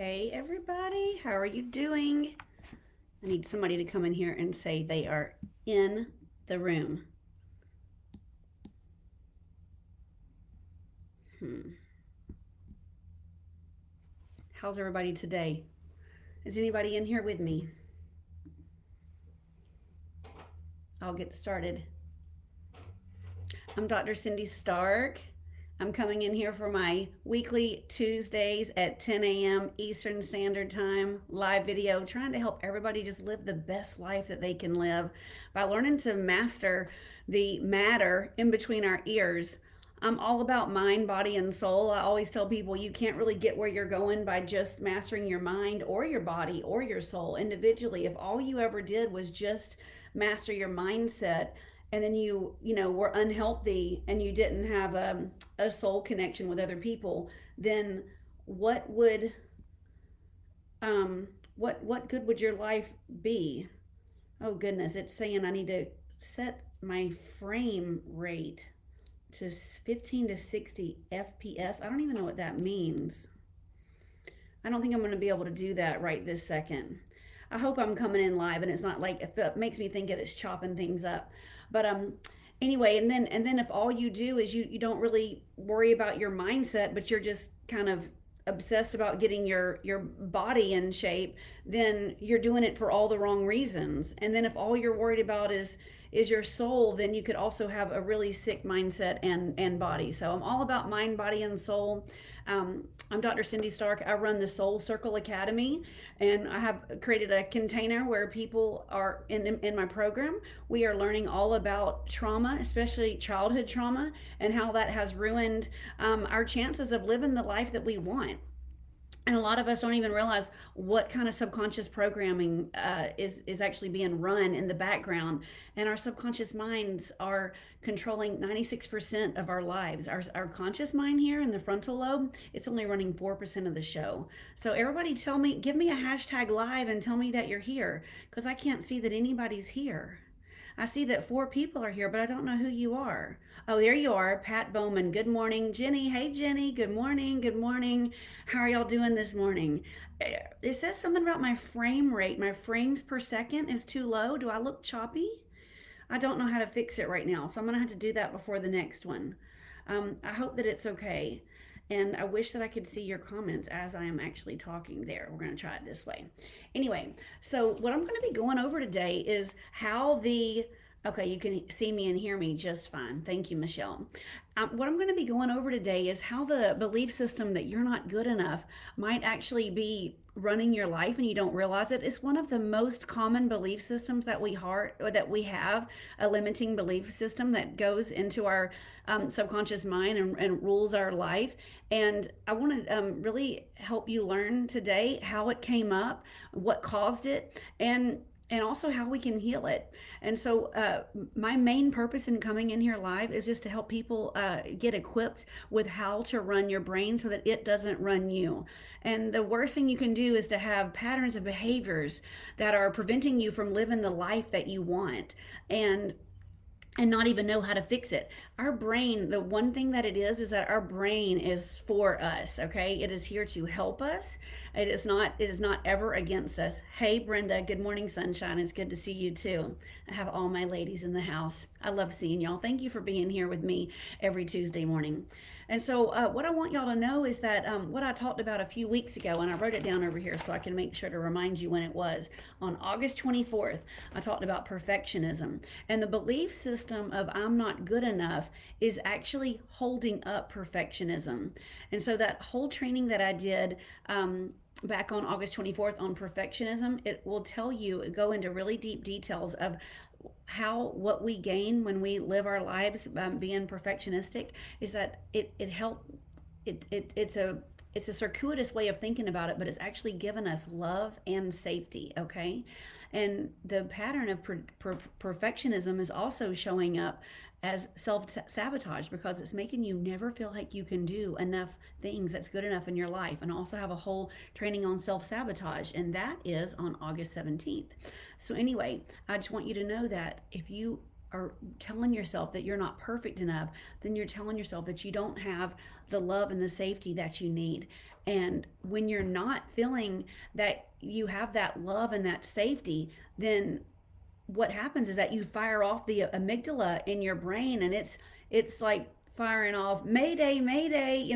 Hey everybody, how are you doing? I need somebody to come in here and say they are in the room. Hmm. How's everybody today? Is anybody in here with me? I'll get started. I'm Dr. Cindy Stark. I'm coming in here for my weekly Tuesdays at 10 a.m. Eastern Standard Time live video, trying to help everybody just live the best life that they can live by learning to master the matter in between our ears. I'm all about mind, body, and soul. I always tell people you can't really get where you're going by just mastering your mind or your body or your soul individually. If all you ever did was just master your mindset, and then you were unhealthy and you didn't have a soul connection with other people, then what would what good would your life be? Oh goodness, it's saying I need to set my frame rate to 15 to 60 fps. I don't even know what that means. I don't think I'm going to be able to do that right this second. I hope I'm coming in live and it's not like it makes me think that it's chopping things up. But anyway, and then if all you do is you don't really worry about your mindset, but you're just kind of obsessed about getting your body in shape, then you're doing it for all the wrong reasons. And then if all you're worried about is your soul, then you could also have a really sick mindset and body. So I'm all about mind, body, and soul. I'm Dr. Cindy Stark. I run the Soul Circle Academy, and I have created a container where people are in my program. We are learning all about trauma, especially childhood trauma, and how that has ruined our chances of living the life that we want. And a lot of us don't even realize what kind of subconscious programming is actually being run in the background, and our subconscious minds are controlling 96% of our lives. Our conscious mind here in the frontal lobe, it's only running 4% of the show. So everybody, give me a hashtag live and tell me that you're here, because I can't see that anybody's here. I see that 4 people are here, but I don't know who you are. Oh, there you are, Pat Bowman. Good morning, Jenny. Hey, Jenny. Good morning. Good morning. How are y'all doing this morning? It says something about my frame rate. My frames per second is too low. Do I look choppy? I don't know how to fix it right now, so I'm going to have to do that before the next one. I hope that it's okay. And I wish that I could see your comments as I am actually talking there. We're going to try it this way. Anyway, so what I'm going to be going over today is how the okay, you can see me and hear me just fine. Thank you, Michelle. What I'm going to be going over today is how the belief system that you're not good enough might actually be running your life and you don't realize it. It's one of the most common belief systems that we have, a limiting belief system that goes into our subconscious mind and rules our life. And I want to really help you learn today how it came up, what caused it, and also how we can heal it. And so, my main purpose in coming in here live is just to help people get equipped with how to run your brain so that it doesn't run you. And the worst thing you can do is to have patterns of behaviors that are preventing you from living the life that you want. And not even know how to fix it. Our brain, the one thing that it is that our brain is for us, okay? It is here to help us. It is not ever against us. Hey Brenda, good morning sunshine. It's good to see you too. I have all my ladies in the house. I love seeing y'all. Thank you for being here with me every Tuesday morning. And so, what I want y'all to know is that what I talked about a few weeks ago, and I wrote it down over here so I can make sure to remind you when it was. On August 24th, I talked about perfectionism. And the belief system of I'm not good enough is actually holding up perfectionism. And so, that whole training that I did, back on August 24th on perfectionism, it will tell you, go into really deep details of how what we gain when we live our lives being perfectionistic is that it's a circuitous way of thinking about it, but it's actually given us love and safety, okay? And the pattern of perfectionism is also showing up as self sabotage because it's making you never feel like you can do enough things that's good enough in your life. And also have a whole training on self sabotage, and that is on August 17th. So, anyway, I just want you to know that if you are telling yourself that you're not perfect enough, then you're telling yourself that you don't have the love and the safety that you need. And when you're not feeling that you have that love and that safety, then what happens is that you fire off the amygdala in your brain, and it's like firing off mayday, mayday,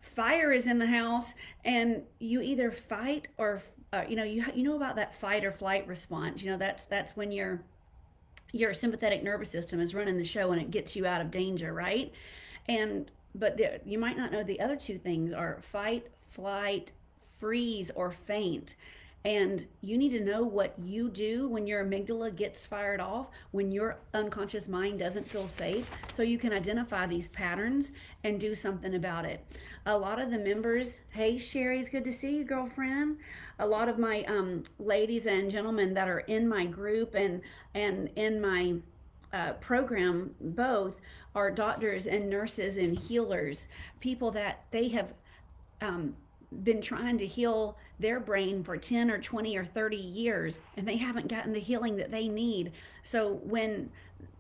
fire is in the house, and you either fight or you know about that fight or flight response. That's when your sympathetic nervous system is running the show and it gets you out of danger, right? And but you might not know the other two things are fight, flight, freeze, or faint. And you need to know what you do when your amygdala gets fired off, when your unconscious mind doesn't feel safe, so you can identify these patterns and do something about it. A lot of the members, hey Sherry, it's good to see you, girlfriend. A lot of my ladies and gentlemen that are in my group and in my program both are doctors and nurses and healers, people that they have um, been trying to heal their brain for 10 or 20 or 30 years, and they haven't gotten the healing that they need. So when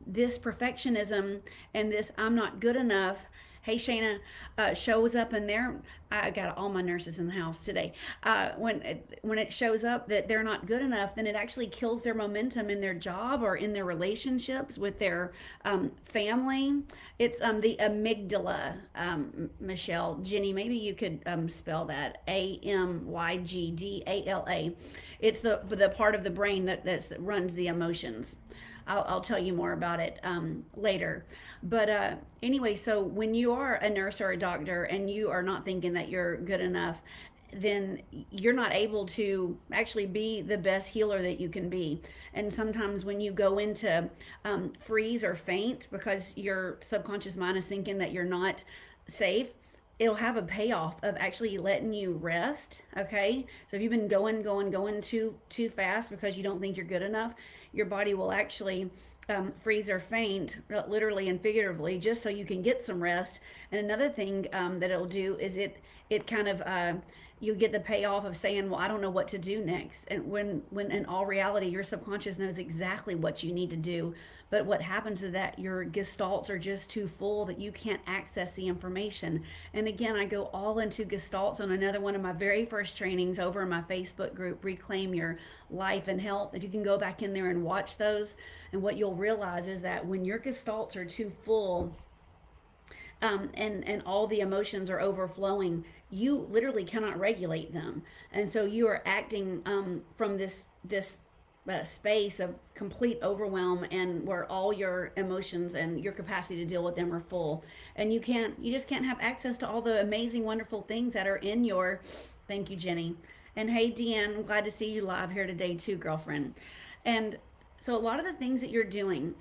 this perfectionism and this I'm not good enough, hey Shayna, shows up in there. I got all my nurses in the house today. When it shows up that they're not good enough, then it actually kills their momentum in their job or in their relationships with their family. It's the amygdala. Michelle, Jenny, maybe you could spell that Amygdala. It's the part of the brain that runs the emotions. I'll tell you more about it later. But anyway, so when you are a nurse or a doctor and you are not thinking that you're good enough, then you're not able to actually be the best healer that you can be. And sometimes when you go into freeze or faint because your subconscious mind is thinking that you're not safe, it'll have a payoff of actually letting you rest. Okay, so if you've been going too fast because you don't think you're good enough, your body will actually freeze or faint, literally and figuratively, just so you can get some rest. And another thing that it'll do is it kind of you get the payoff of saying, well, I don't know what to do next. And when in all reality, your subconscious knows exactly what you need to do. But what happens is that your gestalts are just too full that you can't access the information. And again, I go all into gestalts on another one of my very first trainings over in my Facebook group, Reclaim Your Life and Health. If you can go back in there and watch those, and what you'll realize is that when your gestalts are too full, and all the emotions are overflowing, you literally cannot regulate them, and so you are acting from this space of complete overwhelm, and where all your emotions and your capacity to deal with them are full, and you just can't have access to all the amazing, wonderful things that are in your. Thank you, Jenny, and hey, Deanne, I'm glad to see you live here today too, girlfriend, and. So a lot of the things that you're doing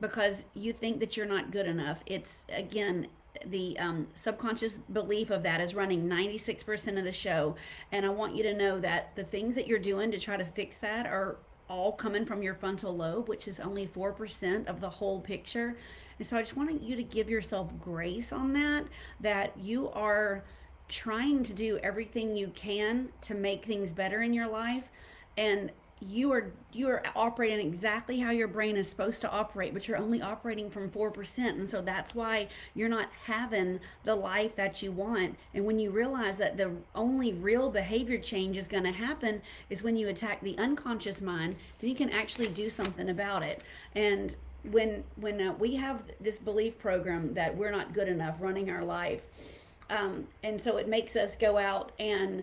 because you think that you're not good enough, it's again the subconscious belief of that is running 96% of the show. And I want you to know that the things that you're doing to try to fix that are all coming from your frontal lobe, which is only 4% of the whole picture. And so I just want you to give yourself grace on that you are trying to do everything you can to make things better in your life. And you are operating exactly how your brain is supposed to operate, but you're only operating from 4%. And so that's why you're not having the life that you want. And when you realize that the only real behavior change is going to happen is when you attack the unconscious mind, then you can actually do something about it. And when we have this belief program that we're not good enough running our life, and so it makes us go out and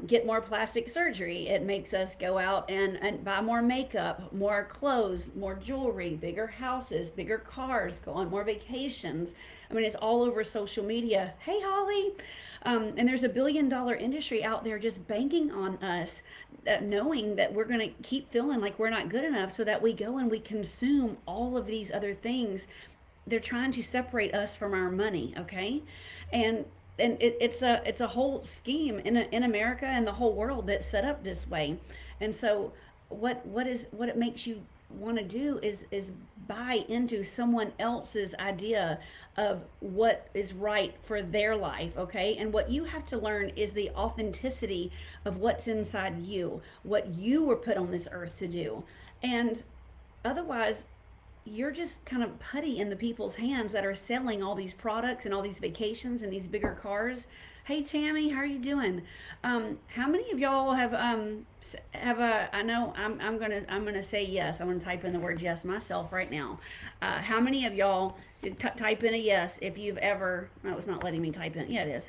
get more plastic surgery. It makes us go out and buy more makeup, more clothes, more jewelry, bigger houses, bigger cars, go on more vacations. I mean, it's all over social media. Hey, Holly. And there's $1 billion industry out there just banking on us, knowing that we're going to keep feeling like we're not good enough, so that we go and we consume all of these other things. They're trying to separate us from our money, okay? And it's a whole scheme in America and the whole world that's set up this way. And so what it makes you want to do is buy into someone else's idea of what is right for their life, okay? And what you have to learn is the authenticity of what's inside you, what you were put on this earth to do. And otherwise, you're just kind of putty in the people's hands that are selling all these products and all these vacations and these bigger cars. Hey Tammy, how are you doing? How many of y'all have a? I know I'm gonna say yes. I'm gonna type in the word yes myself right now. How many of y'all did type in a yes if you've ever? No, it's not letting me type in. Yeah, it is.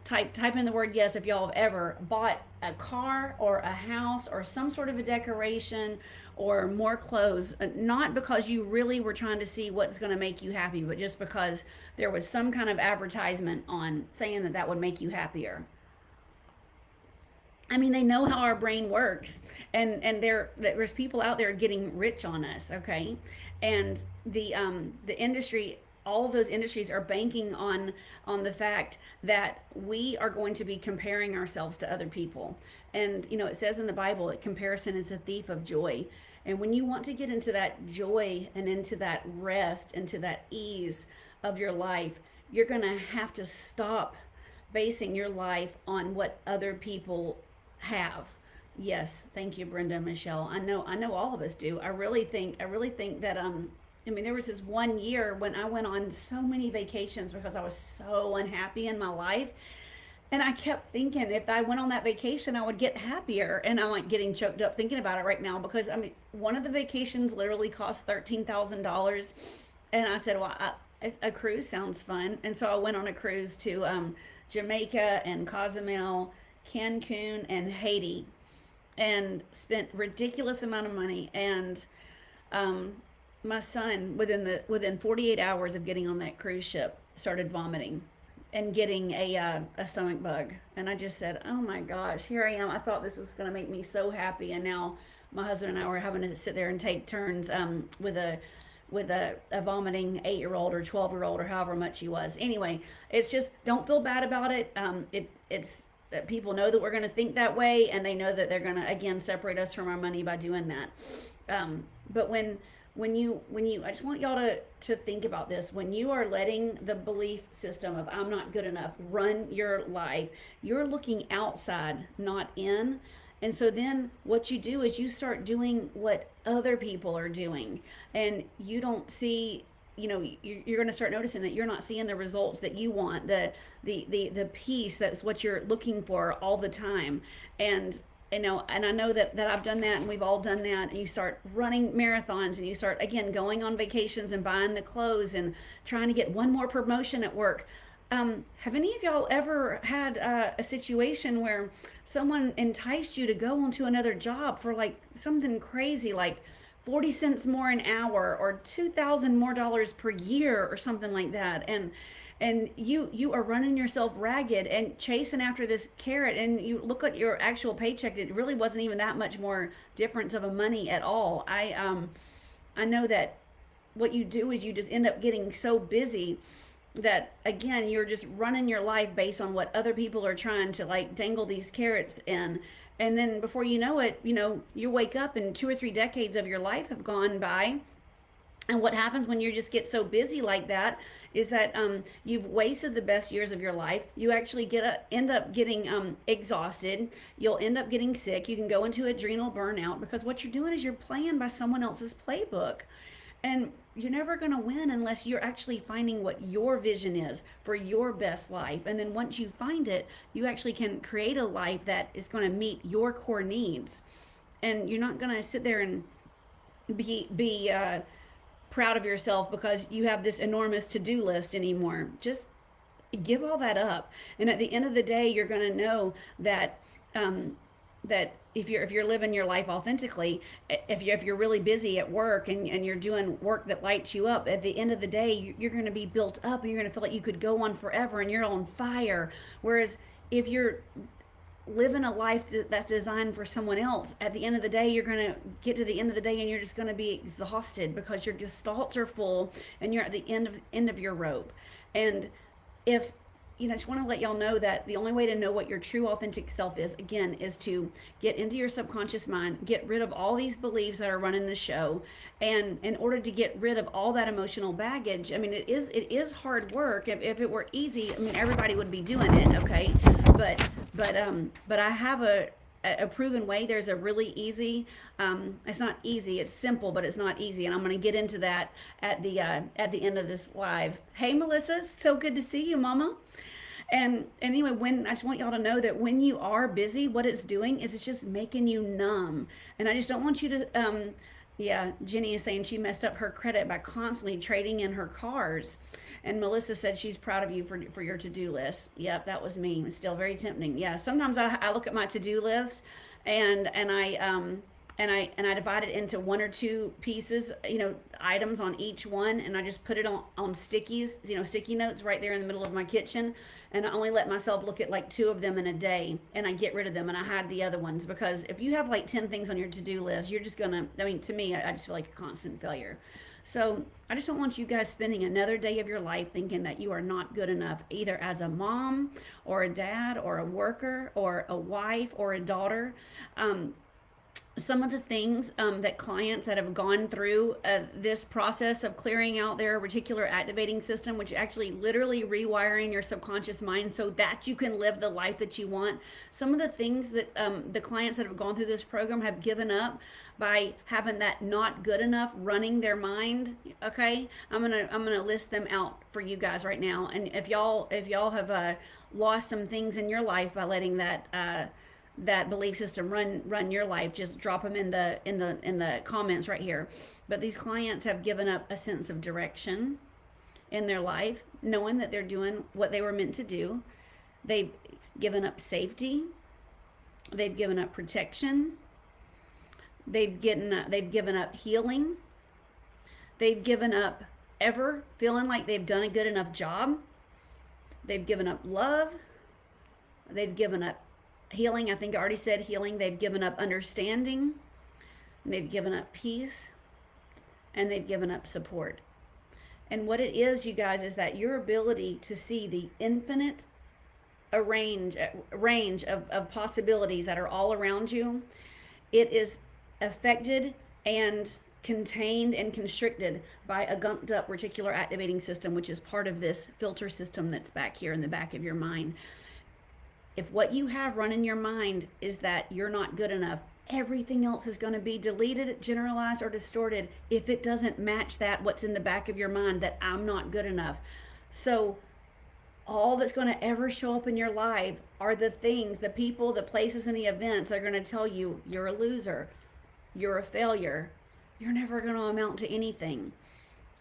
Type in the word yes if y'all have ever bought a car or a house or some sort of a decoration or more clothes, not because you really were trying to see what's going to make you happy, but just because there was some kind of advertisement on saying that that would make you happier. I mean, they know how our brain works, and there's people out there getting rich on us, okay? And the industry, all of those industries are banking on the fact that we are going to be comparing ourselves to other people. And it says in the Bible that comparison is a thief of joy. And when you want to get into that joy and into that rest, into that ease of your life, you're going to have to stop basing your life on what other people have. Yes, thank you, Brenda and Michelle. I know all of us do. I really think that I mean, there was this one year when I went on so many vacations because I was so unhappy in my life. And I kept thinking if I went on that vacation, I would get happier. And I'm like getting choked up thinking about it right now because I mean, one of the vacations literally cost $13,000. And I said, well, a cruise sounds fun. And so I went on a cruise to Jamaica and Cozumel, Cancun, and Haiti, and spent ridiculous amount of money. And um, my son, within 48 hours of getting on that cruise ship, started vomiting and getting a stomach bug. And I just said, "Oh my gosh, here I am. I thought this was going to make me so happy, and now my husband and I were having to sit there and take turns with a vomiting 8-year-old or 12-year-old or however much he was. Anyway, it's just don't feel bad about it. It's people know that we're going to think that way, and they know that they're going to again separate us from our money by doing that. But when you I just want y'all to think about this. When you are letting the belief system of I'm not good enough run your life, you're looking outside, not in. And so then what you do is you start doing what other people are doing, and you don't see, you're going to start noticing that you're not seeing the results that you want, the peace that's what you're looking for all the time. And and I know that I've done that, and we've all done that. And you start running marathons, and you start again going on vacations and buying the clothes and trying to get one more promotion at work. Have any of y'all ever had a situation where someone enticed you to go onto another job for like something crazy, like 40 cents more an hour or 2,000 more dollars per year or something like that? And you are running yourself ragged and chasing after this carrot, and you look at your actual paycheck, it really wasn't even that much more difference of a money at all. I know that what you do is you just end up getting so busy that again you're just running your life based on what other people are trying to like dangle these carrots in. And then before you know it, you wake up and 2 or 3 decades of your life have gone by. And what happens when you just get so busy like that is that you've wasted the best years of your life. You actually end up getting exhausted. You'll end up getting sick. You can go into adrenal burnout because what you're doing is you're playing by someone else's playbook. And you're never going to win unless you're actually finding what your vision is for your best life. And then once you find it, you actually can create a life that is going to meet your core needs. And you're not going to sit there and be proud of yourself because you have this enormous to-do list anymore. Just give all that up. And at the end of the day, you're going to know that that if you're living your life authentically, if you're really busy at work and you're doing work that lights you up, at the end of the day you're going to be built up and you're going to feel like you could go on forever and you're on fire. Whereas if you're living a life that's designed for someone else, at the end of the day you're going to get to the end of the day and you're just going to be exhausted because your gestalts are full and you're at the end of your rope. And if I just want to let y'all know that the only way to know what your true authentic self is, again, is to get into your subconscious mind, get rid of all these beliefs that are running the show. And in order to get rid of all that emotional baggage, I mean, it is hard work. If it were easy, I mean, everybody would be doing it, okay? But I have a proven way. There's a really easy, it's not easy, it's simple, but it's not easy. And I'm going to get into that at the end of this live. Hey, Melissa, so good to see you, Mama. And anyway, when I just want y'all to know that when you are busy, what it's doing is it's just making you numb. And I just don't want you to yeah, Jenny is saying she messed up her credit by constantly trading in her cars. And Melissa said she's proud of you for your to-do list. Yep, that was me. It's still very tempting. Yeah, sometimes I look at my to-do list and I divide it into one or two pieces, items on each one, and I just put it on stickies, sticky notes right there in the middle of my kitchen, and I only let myself look at like two of them in a day, and I get rid of them and I hide the other ones, because if you have like 10 things on your to-do list, you're just gonna, to me, I just feel like a constant failure. So I just don't want you guys spending another day of your life thinking that you are not good enough, either as a mom or a dad or a worker or a wife or a daughter. Some of the things that clients that have gone through this process of clearing out their reticular activating system, which actually literally rewiring your subconscious mind so that you can live the life that you want. Some of the things that the clients that have gone through this program have given up by having that not good enough running their mind. Okay, I'm gonna list them out for you guys right now. And if y'all have lost some things in your life by letting that belief system run your life, just drop them in the comments right here. But these clients have given up a sense of direction in their life, knowing that they're doing what they were meant to do. They've given up safety. They've given up protection. They've given up healing. They've given up ever feeling like they've done a good enough job. They've given up love. They've given up healing. I think I already said healing. They've given up understanding. They've given up peace. And they've given up support. And what it is, you guys, is that your ability to see the infinite range of possibilities that are all around you, it is affected and contained and constricted by a gunked up reticular activating system, which is part of this filter system that's back here in the back of your mind. If what you have running your mind is that you're not good enough, everything else is going to be deleted, generalized, or distorted if it doesn't match that what's in the back of your mind, that I'm not good enough. So all that's going to ever show up in your life are the things, the people, the places, and the events that are going to tell you you're a loser, you're a failure, you're never going to amount to anything.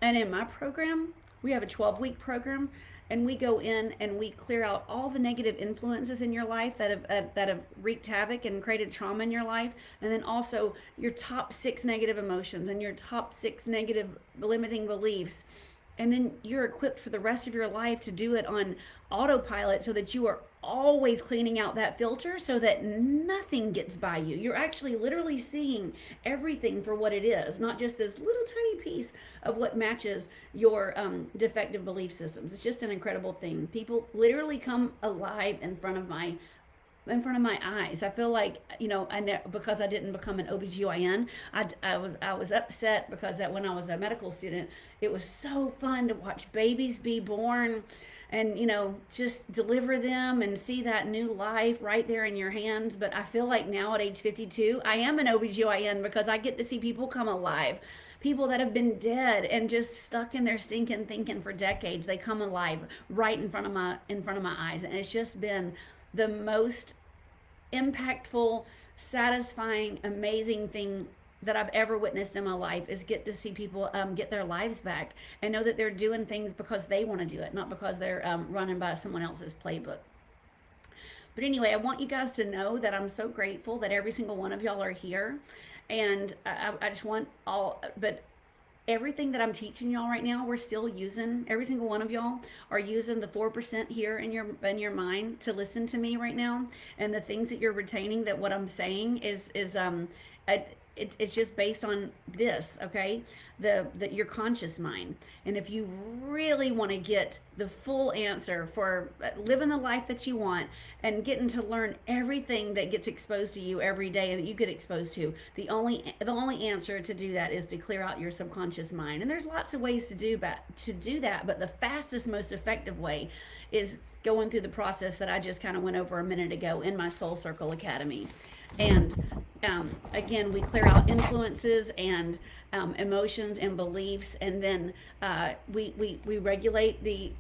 And in my program, we have a 12-week program, and we go in and we clear out all the negative influences in your life that have wreaked havoc and created trauma in your life, and then also your top 6 negative emotions and your top 6 negative limiting beliefs. And then you're equipped for the rest of your life to do it on autopilot, so that you are always cleaning out that filter so that nothing gets by you. You're actually literally seeing everything for what it is, not just this little tiny piece of what matches your defective belief systems. It's just an incredible thing. People literally come alive in front of my eyes. I feel like, because I didn't become an OBGYN, I was upset because that when I was a medical student, it was so fun to watch babies be born and, just deliver them and see that new life right there in your hands. But I feel like now at age 52, I am an OBGYN because I get to see people come alive. People that have been dead and just stuck in their stinking thinking for decades, they come alive right in front of my eyes. And it's just been the most impactful, satisfying, amazing thing that I've ever witnessed in my life, is get to see people get their lives back and know that they're doing things because they want to do it, not because they're running by someone else's playbook. But anyway, I want you guys to know that I'm so grateful that every single one of y'all are here. And I just want but everything that I'm teaching y'all right now, we're still using, every single one of y'all are using the 4% here in your mind to listen to me right now. And the things that you're retaining, that what I'm saying is it's just based on this, okay? Your conscious mind. And if you really want to get the full answer for living the life that you want and getting to learn everything that gets exposed to you every day and that you get exposed to, the only answer to do that is to clear out your subconscious mind. And there's lots of ways to do that, but the fastest, most effective way is going through the process that I just kind of went over a minute ago in my Soul Circle Academy. And again, we clear out influences and emotions and beliefs, and then we regulate the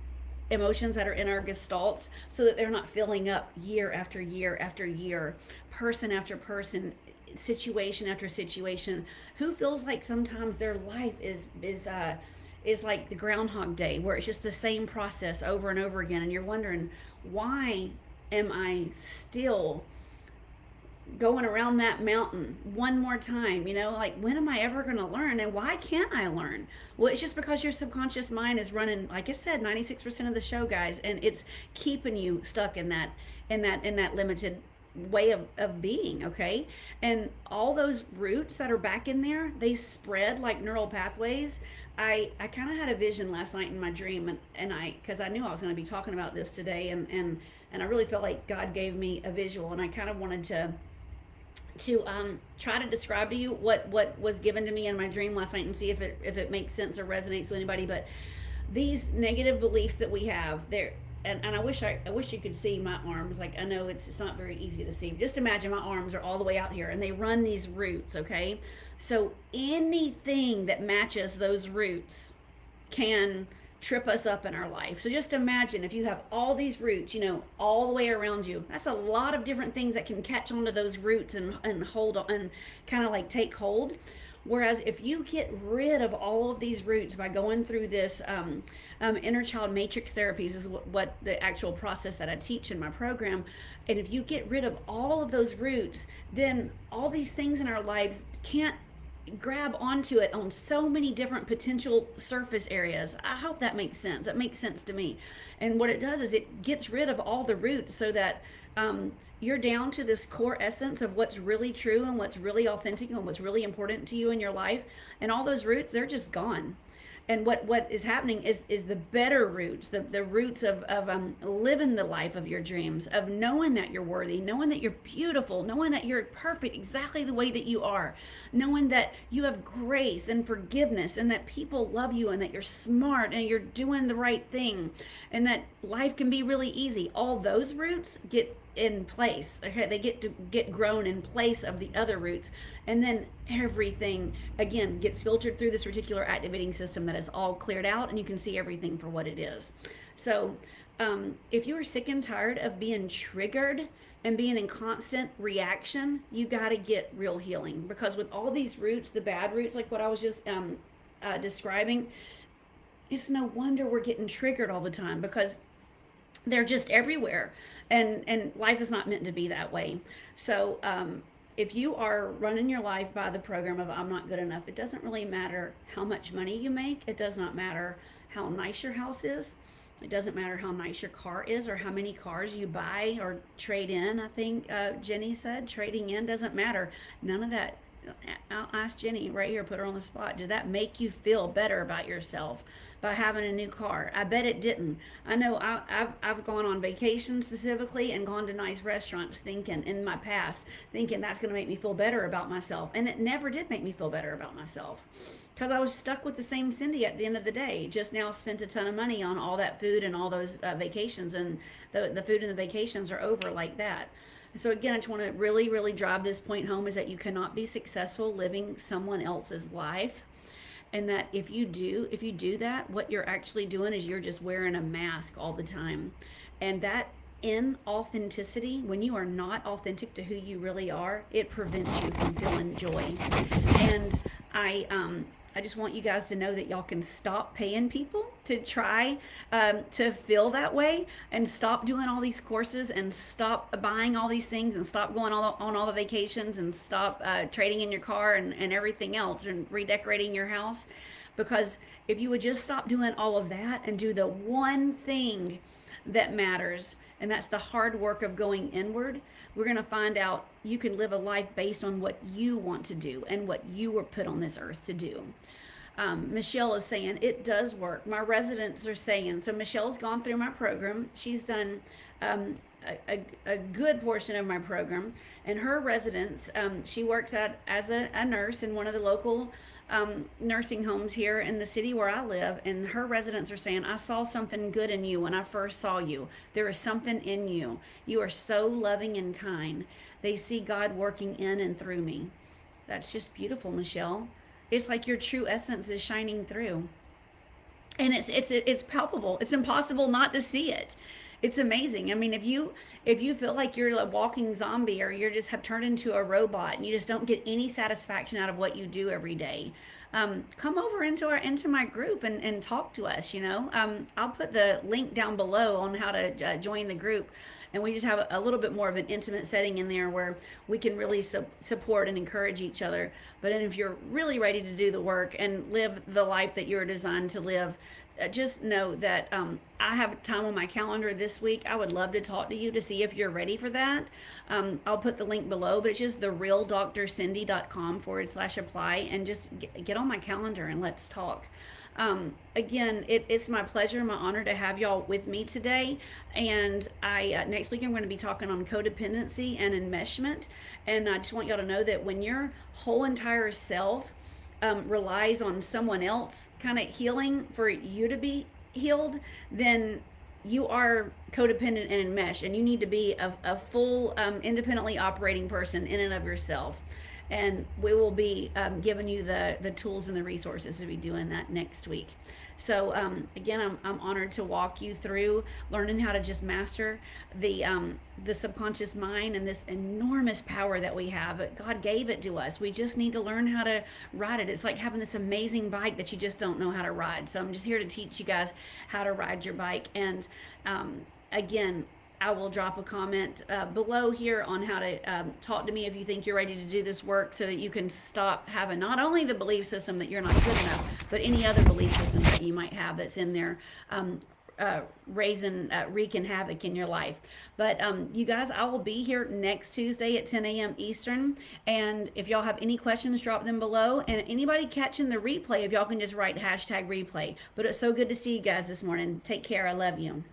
emotions that are in our gestalts so that they're not filling up year after year after year, person after person, situation after situation. Who feels like sometimes their life is like the Groundhog Day, where it's just the same process over and over again, and you're wondering, why am I still going around that mountain one more time? Like, when am I ever going to learn, and why can't I learn? Well, it's just because your subconscious mind is running, like I said, 96% of the show, guys, and it's keeping you stuck in that limited way of being. Okay, and all those roots that are back in there, they spread like neural pathways. I kind of had a vision last night in my dream, and I because I knew I was going to be talking about this today, and I really felt like God gave me a visual, and I kind of wanted to try to describe to you what was given to me in my dream last night, and see if it makes sense or resonates with anybody. But these negative beliefs that we have there, and I wish you could see my arms. Like, I know it's not very easy to see. Just imagine my arms are all the way out here, and they run these roots. Okay, so anything that matches those roots can trip us up in our life. So just imagine if you have all these roots, all the way around you. That's a lot of different things that can catch onto those roots and hold on and kind of like take hold. Whereas if you get rid of all of these roots by going through this inner child matrix therapies, is what the actual process that I teach in my program. And if you get rid of all of those roots, then all these things in our lives can't grab onto it on so many different potential surface areas. I hope that makes sense. That makes sense to me. And what it does is it gets rid of all the roots so that you're down to this core essence of what's really true and what's really authentic and what's really important to you in your life. And all those roots, they're just gone. And what is happening is the better roots, the roots of living the life of your dreams, of knowing that you're worthy, knowing that you're beautiful, knowing that you're perfect exactly the way that you are, knowing that you have grace and forgiveness, and that people love you, and that you're smart and you're doing the right thing, and that life can be really easy. All those roots get in place. Okay, they get grown in place of the other roots, and then everything again gets filtered through this reticular activating system that is all cleared out, and you can see everything for what it is. So if you are sick and tired of being triggered and being in constant reaction, you got to get real healing, because with all these roots, the bad roots, like what I was just describing, it's no wonder we're getting triggered all the time, because they're just everywhere, and life is not meant to be that way. So if you are running your life by the program of I'm not good enough, it doesn't really matter how much money you make. It does not matter how nice your house is. It doesn't matter how nice your car is, or how many cars you buy or trade in. I think Jenny said trading in doesn't matter. None of that. I'll ask Jenny right here, put her on the spot. Did that make you feel better about yourself by having a new car? I bet it didn't. I know I've gone on vacation specifically and gone to nice restaurants thinking in my past, thinking that's going to make me feel better about myself. And it never did make me feel better about myself, because I was stuck with the same Cindy at the end of the day. Just now spent a ton of money on all that food and all those vacations, and the food and the vacations are over like that. So again, I just want to really, really drive this point home, is that you cannot be successful living someone else's life. And that if you do that, what you're actually doing is you're just wearing a mask all the time. And that inauthenticity, when you are not authentic to who you really are, it prevents you from feeling joy. And I just want you guys to know that y'all can stop paying people to try to feel that way, and stop doing all these courses, and stop buying all these things, and stop going on all the vacations, and stop trading in your car and everything else, and redecorating your house. Because if you would just stop doing all of that and do the one thing that matters, and that's the hard work of going inward, we're going to find out you can live a life based on what you want to do and what you were put on this earth to do. Michelle is saying it does work. My residents are saying, so Michelle's gone through my program. She's done a good portion of my program, and her residents, she works as a nurse in one of the local nursing homes here in the city where I live, and her residents are saying, I saw something good in you when I first saw you. There is something in you. You are so loving and kind. They see God working in and through me. That's just beautiful, Michelle. It's like your true essence is shining through. and it's palpable. It's impossible not to see it. It's amazing. I mean, if you feel like you're a walking zombie, or you just have turned into a robot and you just don't get any satisfaction out of what you do every day, come over into my group and talk to us. I'll put the link down below on how to join the group, and we just have a little bit more of an intimate setting in there where we can really support and encourage each other. But if you're really ready to do the work and live the life that you're designed to live, just know that I have time on my calendar this week. I would love to talk to you to see if you're ready for that. I'll put the link below, but it's just therealdrcindy.com/apply, and just get on my calendar and let's talk. Again, it's my pleasure, my honor to have y'all with me today. And next week I'm going to be talking on codependency and enmeshment. And I just want y'all to know that when your whole entire self relies on someone else kind of healing for you to be healed, then you are codependent and enmeshed, and you need to be a full independently operating person in and of yourself. And we will be giving you the tools and the resources to be doing that next week. So again, I'm honored to walk you through learning how to just master the subconscious mind and this enormous power that we have. God gave it to us. We just need to learn how to ride it. It's like having this amazing bike that you just don't know how to ride. So I'm just here to teach you guys how to ride your bike. And again, I will drop a comment below here on how to talk to me if you think you're ready to do this work, so that you can stop having not only the belief system that you're not good enough, but any other belief systems that you might have that's in there wreaking havoc in your life. But you guys, I will be here next Tuesday at 10 a.m. Eastern. And if y'all have any questions, drop them below. And anybody catching the replay, if y'all can just write #replay. But it's so good to see you guys this morning. Take care. I love you.